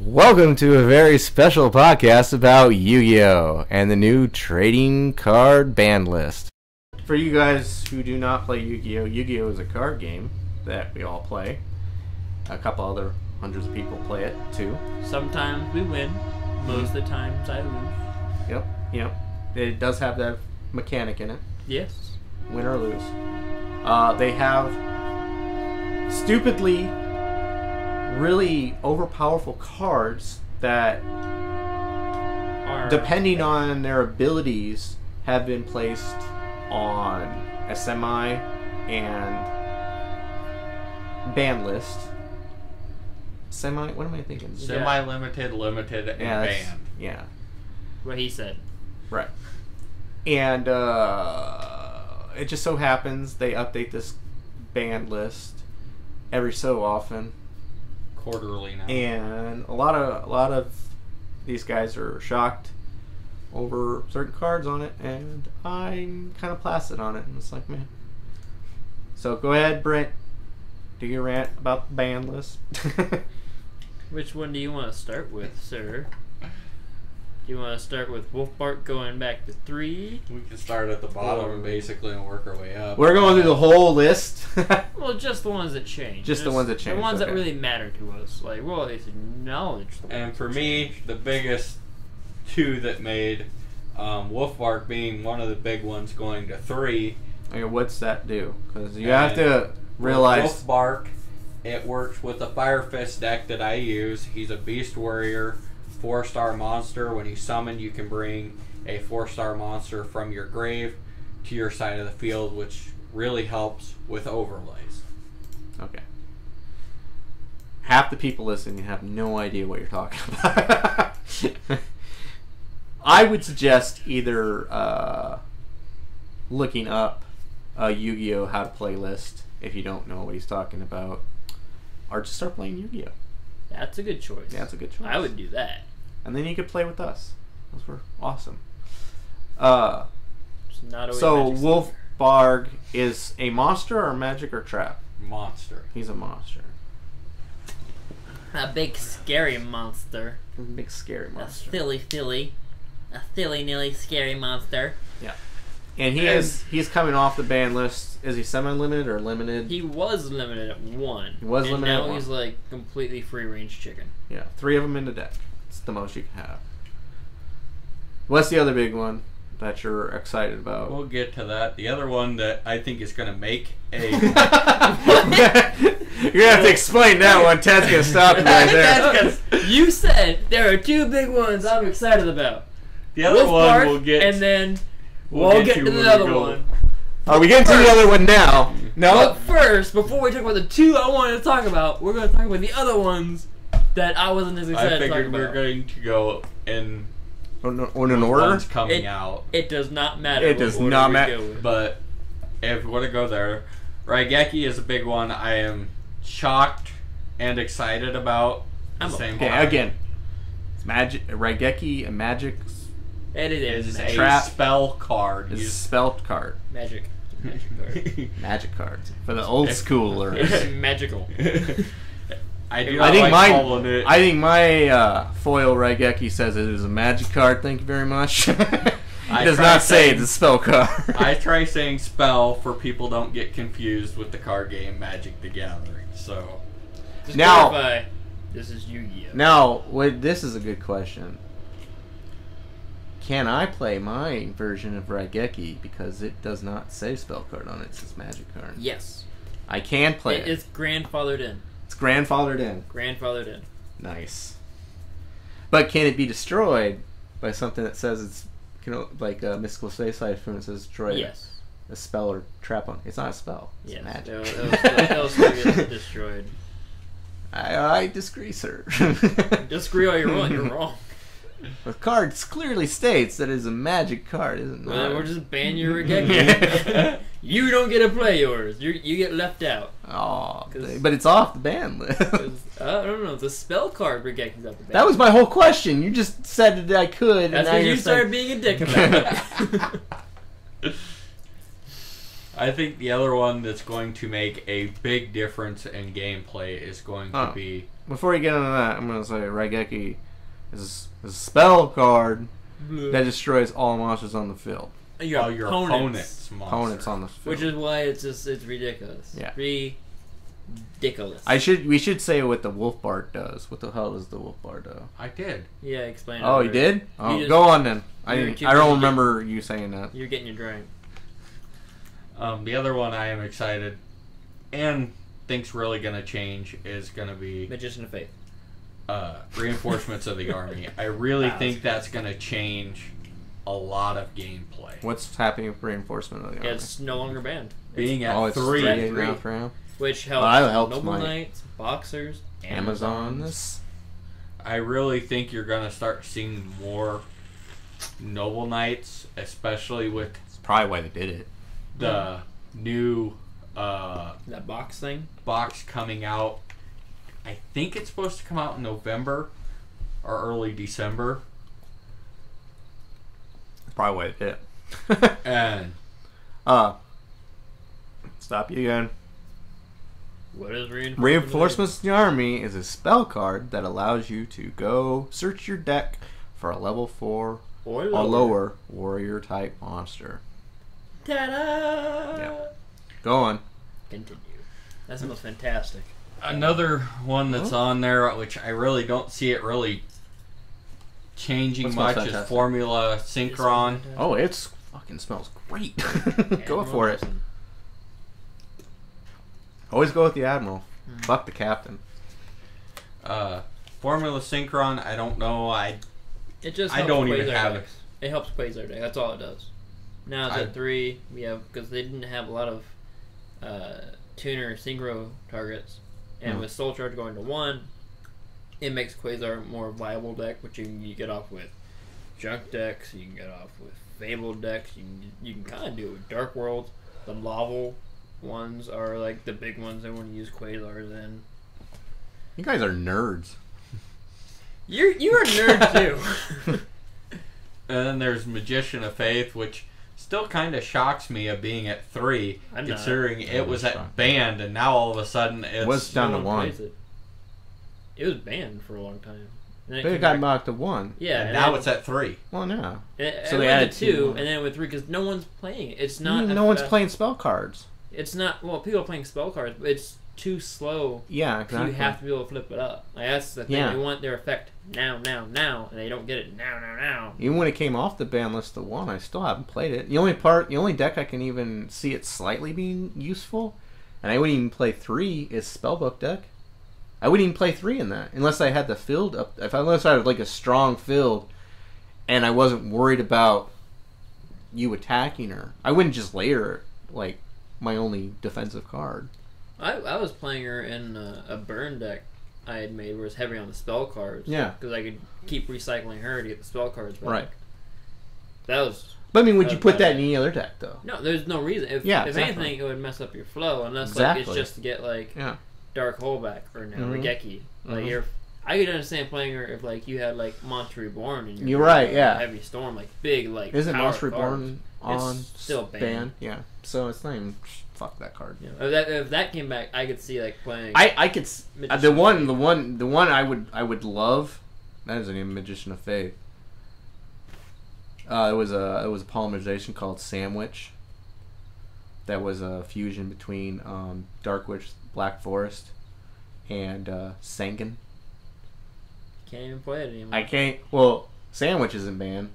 Welcome to a very special podcast about Yu-Gi-Oh! And the new trading card ban list. For you guys who do not play Yu-Gi-Oh! Yu-Gi-Oh! Is a card game that we all play. A couple other hundreds of people play it too. Sometimes we win. Most of the times I lose. Yep. It does have that mechanic in it. Yes. Win or lose. They have stupidly really overpowerful cards that, depending on their abilities, have been placed on a semi and ban list. Semi? What am I thinking? Semi-limited, limited, and banned. Yeah. What he said. Right. And it just so happens they update this banned list every so often. Quarterly now. And a lot of these guys are shocked over certain cards on it, and I'm kind of placid on it. And it's like, man. So go ahead, Brent. Do your rant about the ban list. Which one do you want to start with, sir? Do you want to start with Wolfbark going back to 3? We can start at the bottom basically and work our way up. We're going through the whole list. Well, just the ones that change. Just the ones that change. The ones okay. that really matter to us. Like, we'll at least acknowledge the ones And for that me, change. the biggest two that made Wolfbark being one of the big ones going to 3. Okay, what's that do? Because you have to realize... Wolfbark, it works with the Fire Fist deck that I use. He's a Beast Warrior. 4-star monster. When he's summoned, you can bring a 4-star monster from your grave to your side of the field, which really helps with overlays. Okay. Half the people listening have no idea what you're talking about. I would suggest either looking up a Yu-Gi-Oh! How to play list if you don't know what he's talking about, or just start playing Yu-Gi-Oh! That's a good choice. Yeah, that's a good choice. I would do that. And then you could play with us. Those were awesome. It's not always So Magic Wolfbarg is a monster or magic or trap? Monster. He's a monster. A big scary monster. A big scary monster. A silly-nilly scary monster. Yeah. And he's coming off the ban list. Is he semi-limited or limited? He was limited at 1. He was limited at now 1. he's like completely free-range chicken. Yeah, 3 of them in the deck. It's the most you can have. What's the other big one that you're excited about? We'll get to that. The other one that I think is going to make a... You're going to have to explain that one. Ted's going to stop you right there. You said there are 2 big ones I'm excited about. The other one Wolfbark, we'll get... and then we'll get to the other one. Are we getting to the other one now? No? But first, before we talk about the 2 I wanted to talk about, we're going to talk about the other ones that I wasn't as excited I to talk figured we about. were going to go in On an order? ones coming out. It does not matter. It what does order not we matter. go with. But if we want to go there, Raigeki is a big one. I am shocked and excited about the same Okay, time. again. It's magic. Raigeki, a magic It It is is magic. a Trap. spell card. is a You- spell card. Magic. Magic card. Magic card. For the old schoolers. It's magical. I do I not think like calling it. my foil Raigeki says it is a magic card. Thank you very much. It does tried not say saying- it's a spell card. I try saying spell for people don't get confused with the card game Magic the Gathering. So Just Now- clarify, this is Yu-Gi-Oh. Now, this is a good question. Can I play my version of Raigeki because it does not say spell card on it? It says magic card. Yes. I can play it. It's grandfathered in. It's grandfathered in. Grandfathered in. Nice. But can it be destroyed by something that says it's, like a mystical space siphon that says destroy Yes. a spell or trap on? It's not a spell. It's Yes. magic. It'll still get destroyed. I disagree, sir. Disagree all you want. You're wrong. The card clearly states that it is a magic card, isn't it? Well, then we'll just ban your Raigeki. You don't get to play yours. You get left out. Oh, 'Cause- but it's off the ban list. 'Cause, I don't know. The spell card Raigeki's up the ban. That was my whole question. You just said that I could. That's and now when you're you started being a dick about it. I think the other one that's going to make a big difference in gameplay is going to be... Before you get into that, I'm going to say Raigeki is a spell card that destroys all monsters on the field. Your opponent's Opponents on the field. Which is why it's ridiculous. Yeah. Ridiculous. We should say what the Wolf Bard does. What the hell does the Wolf Bard do? I did. Yeah, explain it. Oh, you did? Oh, go on then. I don't remember you saying that. You're getting your drink. The other one I am excited and think's really going to change is going to be Magician of Faith. Reinforcements of the Army. I really think that's going to change a lot of gameplay. What's happening with Reinforcement of the Army? It's no longer banned. Being at it's 3. now for him. Which helps Noble Knights, Boxers, Amazons. I really think you're going to start seeing more Noble Knights, especially with... That's probably why they did it. The new... that box thing? Box coming out. I think it's supposed to come out in November or early December. That's probably why they did it. And... Stop you again. What is Reinforcements of the Army is a spell card that allows you to go search your deck for a level 4 or lower warrior type monster. Ta-da! Yeah. Go on. Continue. That sounds fantastic. Another one that's on there, which I really don't see it really changing much, is Formula Synchron. Oh, it's fucking smells great. Go for it. Always go with the Admiral. Fuck the Captain. Formula Synchron, I don't know. I don't even have it. It helps Quasar deck. That's all it does. Now it's at 3. We have, because they didn't have a lot of tuner synchro targets, and with Soul Charge going to 1, it makes Quasar a more viable deck, which you can get off with junk decks. You can get off with Fabled decks. You can kind of do it with Dark Worlds. The Laval ones are like the big ones I want to use Quasars in. You guys are nerds. You're a nerd too. And then there's Magician of Faith, which still kind of shocks me of being at 3, considering it was at banned, and now all of a sudden it's... What's down to 1? It was banned for a long time. It got knocked to 1. Yeah, and now it's at 3. Well, no. So they added 2, and then it went 3 because no one's playing it. It's not. No one's playing spell cards. It's not. Well, people are playing spell cards, but it's too slow. Yeah, exactly. You have to be able to flip it up. Like, that's the thing. Yeah. They want their effect now, and they don't get it now. Even when it came off the ban list to 1, I still haven't played it. The only deck I can even see it slightly being useful, and I wouldn't even play 3, is Spellbook deck. I wouldn't even play 3 in that unless I had the field up. Unless I had like a strong field, and I wasn't worried about you attacking her. I wouldn't just layer like my only defensive card. I was playing her in a burn deck I had made where it's heavy on the spell cards. Yeah. Because I could keep recycling her to get the spell cards back. Right. That was... But I mean, would you put that in any other deck, though? No, there's no reason. If anything, it would mess up your flow. Unless like, it's just to get, like, Dark Hole back or now Raigeki. Like, I could understand playing her if, like, you had, like, Monster Reborn in your Heavy Storm, like, big, like, Isn't Monster Reborn on still banned? Yeah. So it's not even... Fuck that card. Yeah. If that came back, I could see like playing. I could the one I would love. That is a name, Magician of Faith. It was a polymerization called Sandwich. That was a fusion between Dark Witch, Black Forest, and Sangan. Can't even play it anymore. I can't. Well, Sandwich isn't banned.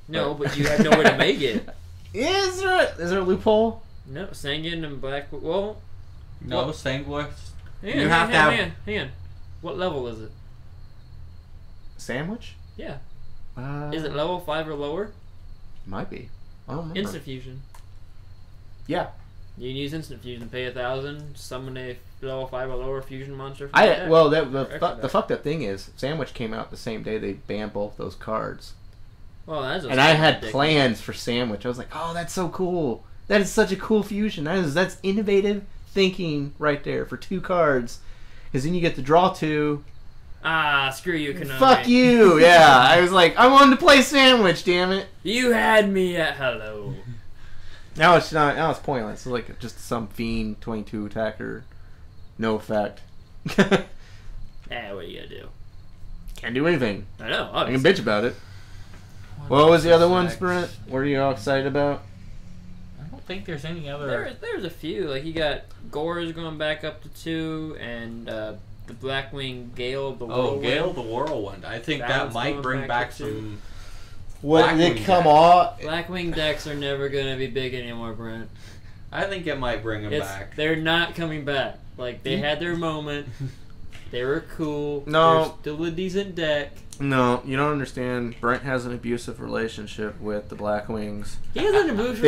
No, but you have nowhere to make it. Is there a loophole? No, Sangan and Black... Well... No, Sanguis. You have to have... Hang on. What level is it? Sandwich? Yeah. Is it level 5 or lower? Might be. I don't remember. Instant Fusion. Yeah. You can use Instant Fusion, pay 1,000, summon a level 5 or lower fusion monster. The fucked up thing is, Sandwich came out the same day they banned both those cards. Well, that's and I had plans for Sandwich. I was like, oh, that's so cool. That is such a cool fusion. That's innovative thinking right there for 2 cards. Because then you get to draw 2. Screw you, Konami. Fuck you. Yeah, I was like, I wanted to play Sandwich, damn it. You had me at hello. Now it's not. Now it's pointless. It's like just some fiend 22 attacker, no effect. What are you gonna do? Can't do anything. I know. I Obviously. can bitch about it. What was the other ones, Brent? What are you all excited about? I don't think there's any other. There's a few. Like you got Gore's going back up to 2, and the Blackwing Gale of the Whirlwind. Gale of the Whirlwind. I think that might bring back some. What did it come off? Blackwing decks are never gonna be big anymore, Brent. I think it might bring them back. They're not coming back. Like they had their moment. They were cool. No. They're still a decent deck. No, you don't understand. Brent has an abusive relationship with the Blackwings. He has an abusive.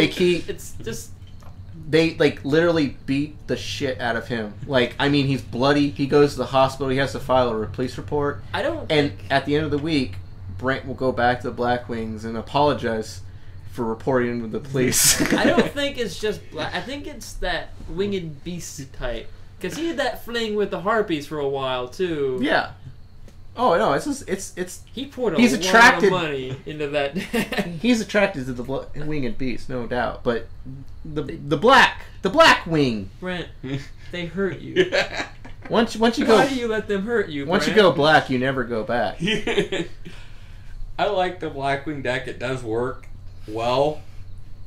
It's just. They like literally beat the shit out of him. Like, I mean, he's bloody. He goes to the hospital. He has to file a police report. And at the end of the week, Brent will go back to the Blackwings and apologize for reporting to the police. I don't think it's just I think it's that winged beast type. Because he had that fling with the harpies for a while, too. Yeah. Oh, no, it's he poured he's lot attracted, of money into that. He's attracted to the winged beast, no doubt. But the Blackwing. Brent, they hurt you. Once you go. Why do you let them hurt you, Once Brent? you go black, you never go back. I like the Blackwing deck. It does work well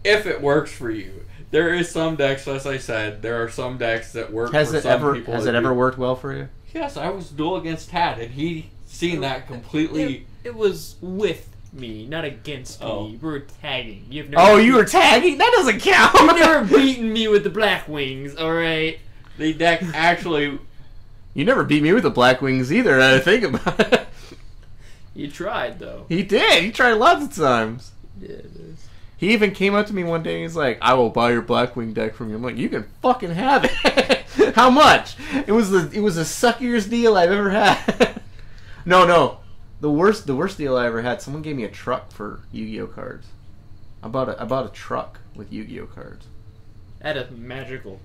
if it works for you. There is some decks, as I said, there are some decks that work for some people. Has it ever worked well for you? Yes, I was duel against Tad, and he seen that completely. It was with me, not against me. We were tagging. You were tagging? That doesn't count. You've never beaten me with the Blackwings, alright? The deck actually... You never beat me with the Blackwings either, now that I think about it. You tried, though. He did. He tried lots of times. Yeah, it is. He even came up to me one day and he's like, I will buy your Blackwing deck from you. I'm like, you can fucking have it. How much? It was the suckiest deal I've ever had. No. The worst deal I ever had, someone gave me a truck for Yu-Gi-Oh cards. I bought a truck with Yu-Gi-Oh cards. That is magical.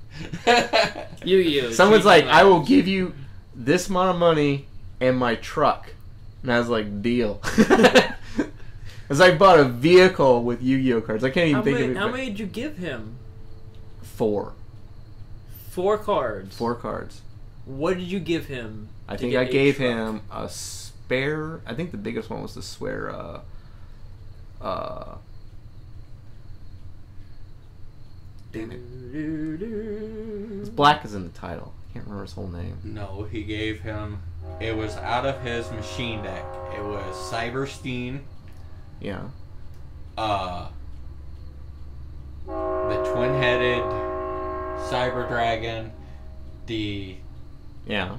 Yu-Gi-Oh! Someone's like, I will give you this amount of money and my truck. And I was like, deal. Because I bought a vehicle with Yu-Gi-Oh cards. I can't even think of it. How many did you give him? 4. 4 cards. 4 cards. What did you give him? I think I gave him a spare. I think the biggest one was the swear. Damn it. Black is in the title. I can't remember his whole name. No, he gave him. It was out of his machine deck. It was Cyberstein. Yeah. The twin-headed Cyber Dragon. Yeah.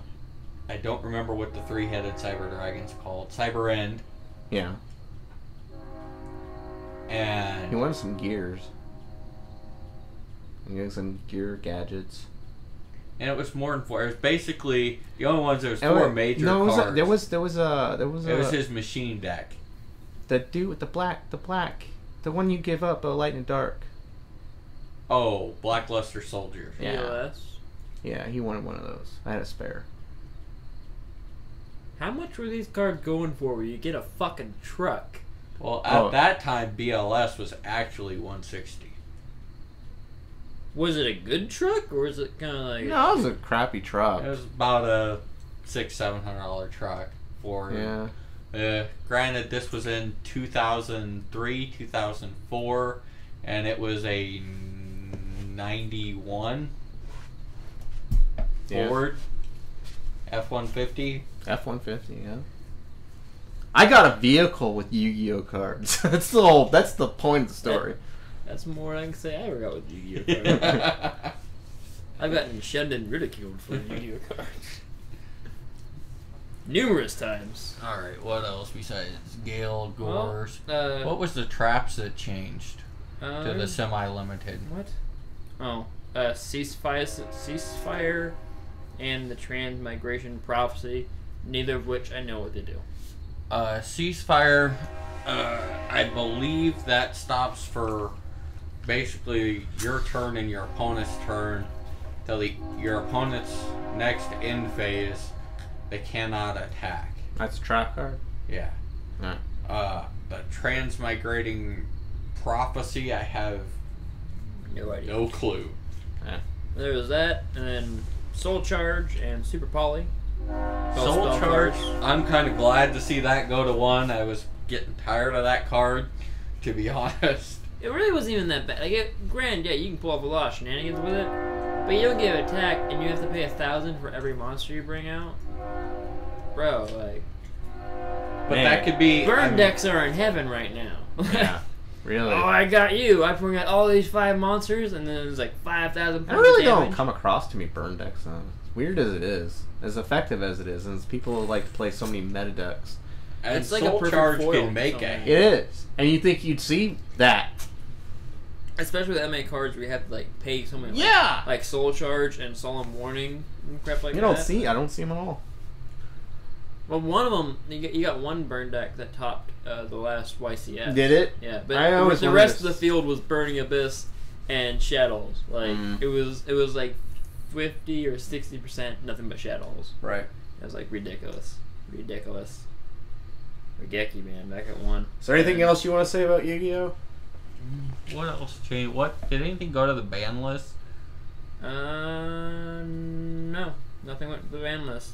I don't remember what the 3-headed Cyber Dragon's called. Cyber End. Yeah. And he wanted some gears. He got some gear gadgets. And it was more than 4. It was basically the only ones. There was 4 major cards. There was. It was his machine deck. The dude with the black, the one you give up, Light and Dark. Oh, Blackluster Soldier. Yeah. POS? Yeah, he wanted one of those. I had a spare. How much were these cards going for where you get a fucking truck? Well, at that time, BLS was actually $160. Was it a good truck, or was it kind of like... No, it was a crappy truck. It was about a $600-700 truck for... Yeah. Granted, this was in 2003, 2004, and it was a 91 Ford F-150. F-150, yeah. I got a vehicle with Yu-Gi-Oh cards. That's the point of the story. That's more than I can say I ever got with Yu-Gi-Oh cards. I've gotten shunned and ridiculed for Yu-Gi-Oh cards. Numerous times. Alright, what else besides Gale, Gores? Well, what was the traps that changed to the semi-limited? What? Oh, Ceasefire and the Transmigration Prophecy, neither of which I know what they do. Ceasefire, I believe that stops for basically your turn and your opponent's turn till your opponent's next end phase. They cannot attack. That's a trap card? Yeah. Right. The Transmigrating Prophecy, I have No idea. No clue. Yeah. There was that, and then Soul Charge and Super Poly. Soul Charge, I'm kind of glad to see that go to 1. I was getting tired of that card, to be honest. It really wasn't even that bad. Like, granted, yeah, you can pull off a lot of shenanigans with it, but you don't get attack, and you have to pay 1,000 for every monster you bring out. Bro, like... But that could be... Burn decks are in heaven right now. Yeah. Really? Oh, I got you. I bring out all these 5 monsters, and then it's like 5,000 I really don't come across too many burn decks, though. As weird as it is, as effective as it is, and as people like to play so many meta decks. And it's like Soul a Charge foil can make a It is. And you think you'd see that. Especially with that many cards where you have to like pay so many. Yeah! Like Soul Charge and Solemn Warning and crap like I don't see them at all. Well, one of them, you got one burn deck that topped the last YCS. Did it? Yeah, but the rest of the field was Burning Abyss and Shadows. Like it was like 50 or 60% nothing but Shadows. Right. It was like ridiculous. Regeki, man, back at 1. Is there anything else you want to say about Yu-Gi-Oh? What else changed? What did anything go to the ban list? No, nothing went to the ban list.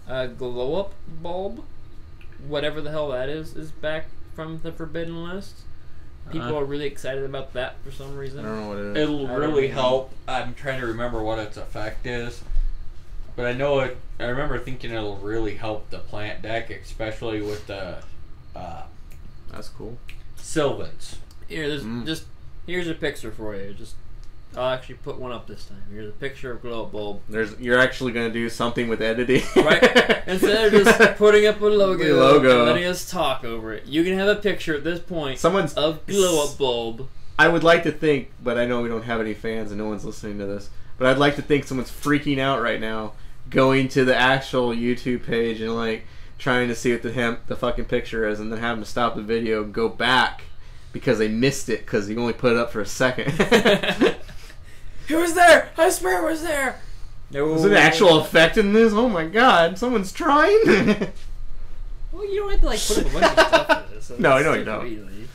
Glow Up Bulb, whatever the hell that is back from the forbidden list. People are really excited about that for some reason. I don't know what it is. It'll really help. I'm trying to remember what its effect is, but I know it. I remember thinking it'll really help the plant deck, especially with the. That's cool. Sylvans. Here, here's a picture for you. I'll actually put one up this time. Here's a picture of Glow Up Bulb. You're actually gonna do something with editing, right? Instead of just putting up a logo, and letting us talk over it, you can have a picture at this point of Glow Up Bulb. I would like to think, but I know we don't have any fans and no one's listening to this. But I'd like to think someone's freaking out right now, going to the actual YouTube page and like trying to see what the fucking picture is, and then having to stop the video and go back because they missed it because you only put it up for a second. It was there! I swear it was there! No. Was an actual effect in this? Oh my god, someone's trying? Well, you don't have to like put up a bunch of stuff in this. So no, I know you don't. Easily.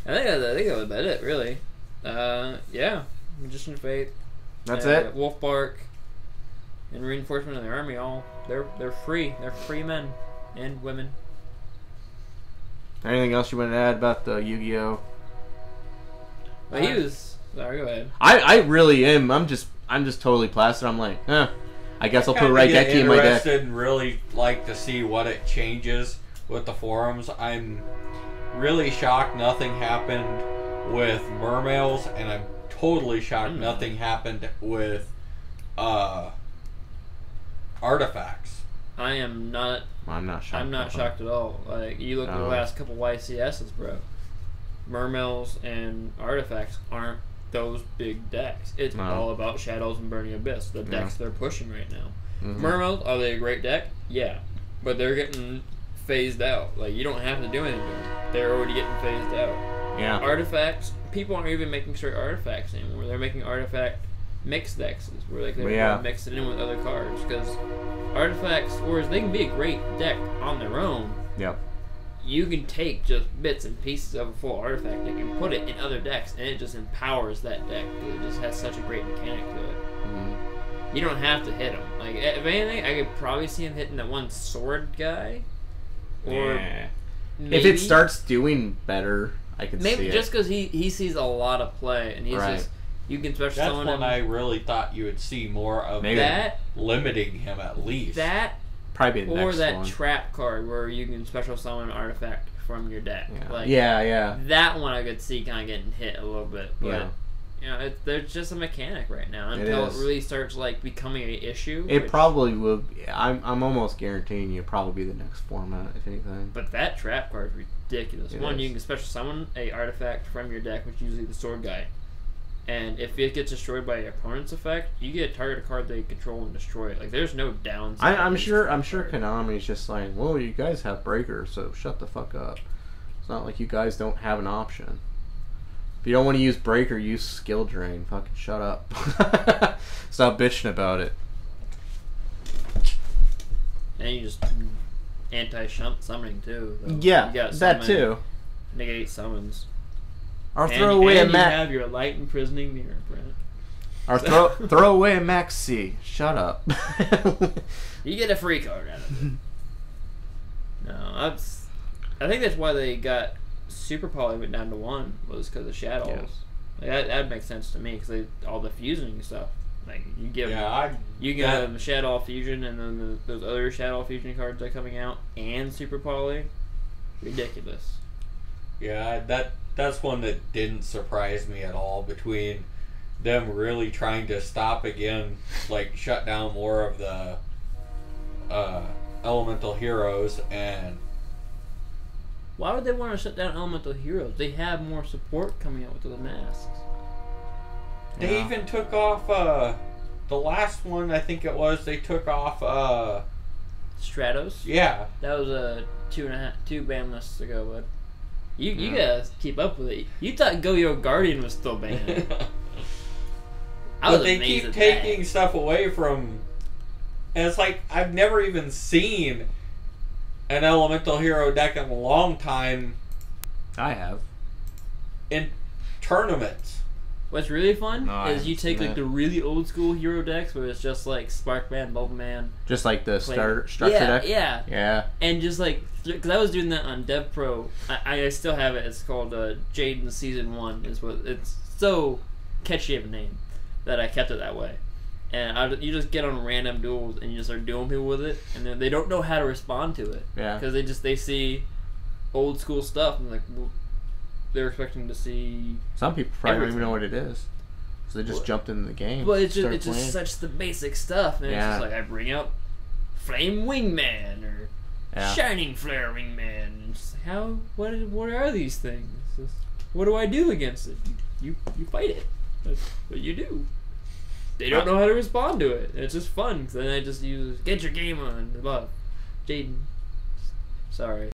I think that was about it, really. Yeah. Magician of Faith. That's it? Wolfbark. And Reinforcement of the Army, they're free. They're free men and women. Anything else you want to add about the Yu-Gi-Oh? Well, he was... Sorry, go ahead. I really am. I'm just totally placid. I'm like, I guess I'll put Raigeki in my deck. And really like to see what it changes with the forums. I'm really shocked nothing happened with Mermails, and I'm totally shocked nothing happened with Artifacts. I'm not shocked. I'm not shocked at all. Like, you look at the last couple YCSs, bro. Mermails and Artifacts aren't those big decks. It's all about Shadows and Burning Abyss, the decks they're pushing right now. Mermails, are they a great deck? Yeah. But they're getting phased out. Like, you don't have to do anything to them. They're already getting phased out. Yeah. Artifacts, people aren't even making straight Artifacts anymore. They're making Artifact mixed decks where like they're mix it in with other cards, because Artifacts, whereas they can be a great deck on their own. Yep. You can take just bits and pieces of a full Artifact deck and put it in other decks, and it just empowers that deck. It just has such a great mechanic to it. You don't have to hit him. Like, if anything, I could probably see him hitting that one sword guy. Or maybe, if it starts doing better, I could see it. Maybe just because he sees a lot of play, and he's just... You can special summon him. That's when I really thought you would see more of that, limiting him at least. That... Probably the next that one. Trap card where you can special summon an artifact from your deck. Yeah. Like, yeah. That one I could see kind of getting hit a little bit. But, you know, there's just a mechanic right now until it really starts, like, becoming an issue. It probably will. I'm almost guaranteeing it'll probably be the next format, if anything. But that Trap card is ridiculous. One, you can special summon a artifact from your deck, which is usually the sword guy. And if it gets destroyed by your opponent's effect, you get to target a card they control and destroy it. Like, there's no downside. I'm sure Konami's just like, well, you guys have Breaker, so shut the fuck up. It's not like you guys don't have an option. If you don't want to use Breaker, use Skill Drain. Fucking shut up. Stop bitching about it. And you just anti-summoning too. Though. Yeah, you got that too. Negate summons. Or throw away a You have your light imprisoning mirror, Brent. Or throw away a Max C. Shut up. You get a free card out of it. No, I think that's why they got Super Poly went down to 1 was because of Shadows. Yeah. Like, that makes sense to me because all the fusing stuff. Like you give them Shadow Fusion and then those other Shadow Fusion cards that are coming out and Super Poly. Ridiculous. Yeah, that's one that didn't surprise me at all. Between them really trying to stop again, like shut down more of the Elemental Heroes, and why would they want to shut down Elemental Heroes? They have more support coming out with the masks. They even took off the last one. I think it was they took off Stratos. Yeah, that was a 2 ban lists ago, but you gotta keep up with it. You thought Go-Yo Guardian was still banned. But they keep taking stuff away from, and it's like I've never even seen an Elemental Hero deck in a long time. I have. In tournaments. What's really fun is you take like the really old school hero decks where it's just like Sparkman, Bubbleman. Just like the structure deck? Yeah. And just like, because I was doing that on Dev Pro. I still have it. It's called Jaden Season 1. It's so catchy of a name that I kept it that way. And you just get on random duels and you just start dueling people with it, and then they don't know how to respond to it. Yeah. Because they see old school stuff and like, well, they're expecting to see. Some people probably don't even know what it is, so they just jumped into the game. But it's just such the basic stuff, and it's just like I bring out Flame Wingman or Shining Flare Wingman. And just like, what are these things? What do I do against it? You fight it. That's what you do. They don't know how to respond to it. It's just fun. Then I just use get your game on. Love, Jaden. Sorry.